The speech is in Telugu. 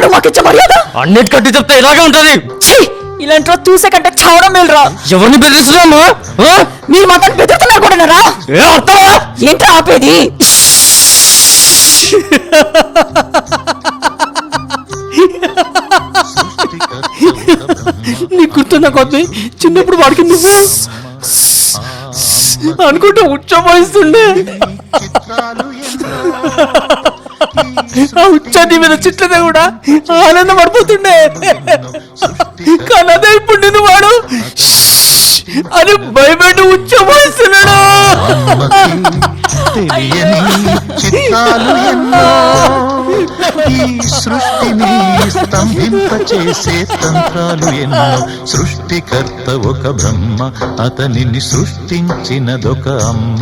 నువ్వు మాకు ఇచ్చే మర్యాద? అన్నిటికంటే చెప్తే ఇలాగే ఉంటది. ఇలాంటి చూసే కంటే చావడం మేలురా. ఎవరిని బెదిరిస్తున్నామా? మీరు మాత్రం బెదురుతున్నారు కూడా. ఏంట్రా ఆపేది? నీకు గుర్తున్నా కొద్ది చిన్నప్పుడు వాడికి నువ్వు అనుకుంటూ ఉచ్చబోయిస్తుండే. ఆ ఉచ్చాన్ని మీద చిట్లదే కూడా ఆనందం పడిపోతుండే. కానీ అదే ఇప్పుడు నిన్ను వాడు అని భయపెట్టి ఉచ్చబోయిస్తున్నాడు. ఈ సృష్టిని స్తంభింపచేసే తంత్రాలు ఎన్నో. సృష్టికర్త ఒక బ్రహ్మ, అతనిని సృష్టించినదొక అమ్మ.